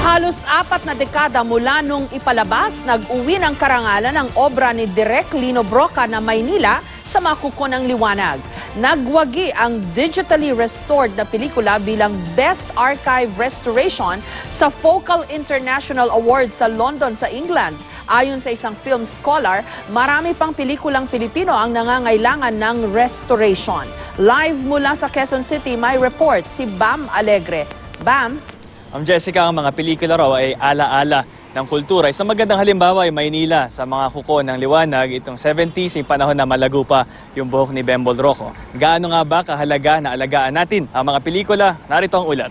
Halos 4 na dekada mula nung ipalabas, nag-uwi ng karangalan ang obra ni Direk Lino Broca na Maynila sa Makuko ng Liwanag. Nagwagi ang digitally restored na pelikula bilang Best Archive Restoration sa Focal International Awards sa London sa England. Ayon sa isang film scholar, marami pang pelikulang Pilipino ang nangangailangan ng restoration. Live mula sa Quezon City, may report si Bam Alegre. Bam? Jessica, ang mga pelikula raw ay ala-ala ng kultura. Isang magandang halimbawa ay Maynila sa mga kuko ng liwanag. Itong 70s, yung panahon na malago pa yung buhok ni Bembol Roco. Gaano nga ba kahalaga na alagaan natin ang mga pelikula? Narito ang ulat.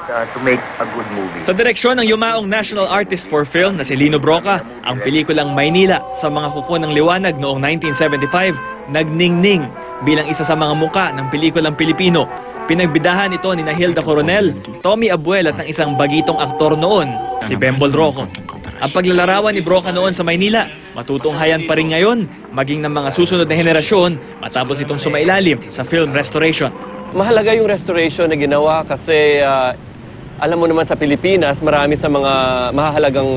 To make a good movie. Sa direksyon ng yumaong National Artist for Film na si Lino Broca, ang pelikulang Maynila sa mga kuko ng liwanag noong 1975 nagningning bilang isa sa mga muka ng pelikulang Pilipino. Pinagbidahan ito ni Hilda Coronel, Tommy Abuel at ng isang bagitong aktor noon, si Bembol Roco. Ang paglalarawan ni Broca noon sa Maynila, matutunghayan pa rin ngayon, maging ng mga susunod na henerasyon matapos itong sumailalim sa film restoration. Mahalaga yung restoration na ginawa kasi alam mo naman sa Pilipinas, marami sa mga mahahalagang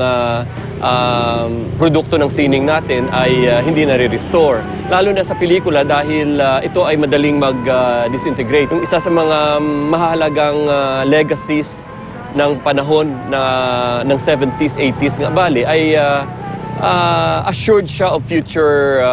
produkto ng sining natin ay hindi nare-restore. Lalo na sa pelikula dahil ito ay madaling mag-disintegrate. Yung isa sa mga mahahalagang legacies ng panahon ng 70s, 80s nga bali ay assured siya of future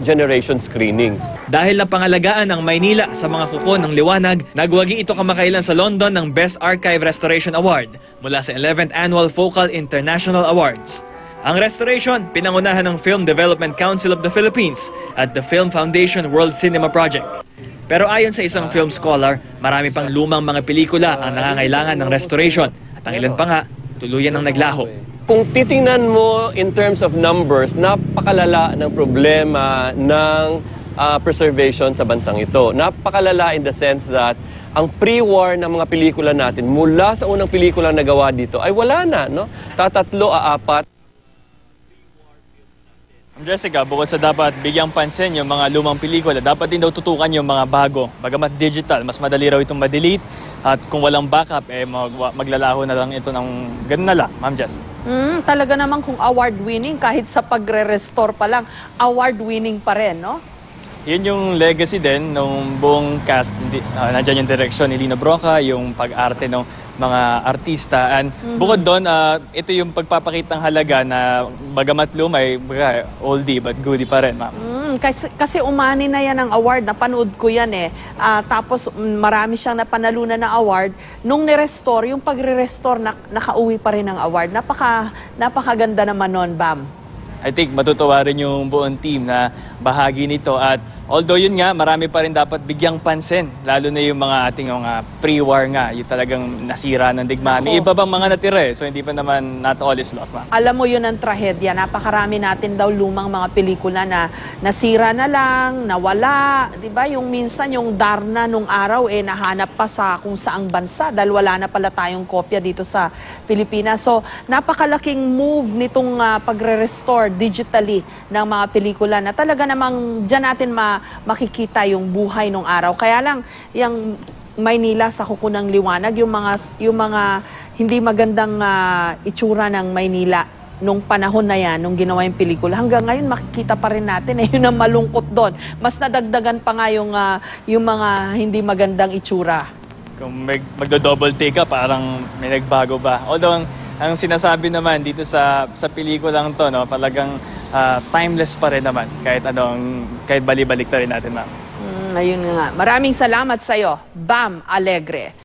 generation screenings. Dahil napangalagaan ng Maynila sa mga kuko ng liwanag, nagwagi ito kamakailan sa London ng Best Archive Restoration Award mula sa 11th Annual Focal International Awards. Ang restoration, pinangunahan ng Film Development Council of the Philippines at the Film Foundation World Cinema Project. Pero ayon sa isang film scholar, marami pang lumang mga pelikula ang nangangailangan ng restoration at ang ilan pa nga, tuluyan ng naglaho. Kung titingnan mo in terms of numbers, napakalala ng problema ng preservation sa bansang ito. Napakalala in the sense that ang pre-war ng mga pelikula natin, mula sa unang pelikula na gawa dito, ay wala na, no? Tatatlo, apat. Jessica, bukod sa dapat bigyang pansin yung mga lumang pelikula, dapat din daw tutukan yung mga bago. Bagamat digital, mas madali raw itong ma-delete at kung walang backup, maglalaho na lang ito ng ganun na lang, Ma'am Jess. Talaga naman kung award-winning, kahit sa pagre-restore pa lang, award-winning pa rin, no? Yun yung legacy din ng buong cast. Nandiyan yung direction ni Lino Broca, yung pag-arte ng mga artista. And bukod doon, ito yung pagpapakitang halaga na bagamat lumay, oldie but goodie pa rin, ma'am. Kasi umani na yan ang award, napanood ko yan eh. Tapos marami siyang napanalunan na award. Nung ni-restore, yung pagre-restore, nakauwi pa rin ang award. Napakaganda naman nun, Bam. I think matutuwa rin yung buong team na bahagi nito at although yun nga, marami pa rin dapat bigyang pansin, lalo na yung mga ating mga pre-war nga, yung talagang nasira ng digmaan. May iba bang mga natira so hindi pa naman not all is lost, ma'am. Alam mo yun ang trahedya, napakarami natin daw lumang mga pelikula na nasira na lang, nawala, di ba? Yung minsan yung Darna nung araw nahanap pa sa kung saang bansa dahil wala na pala tayong kopya dito sa Pilipinas. So napakalaking move nitong pagre-restore digitally ng mga pelikula na talaga namang dyan natin makikita yung buhay nung araw. Kaya lang, yung Maynila sa kuko ng liwanag, yung mga hindi magandang itsura ng Maynila nung panahon na yan, nung ginawa yung pelikula, hanggang ngayon makikita pa rin natin yun ang malungkot doon. Mas nadagdagan pa nga yung mga hindi magandang itsura. Kung magdo-double take ka, parang may nagbago ba? Although, ang sinasabi naman dito sa pelikulang to, no, talagang timeless pa rin naman kahit bali-balik na rin natin, ma'am. Ayun nga. Maraming salamat sa iyo, Bam Alegre.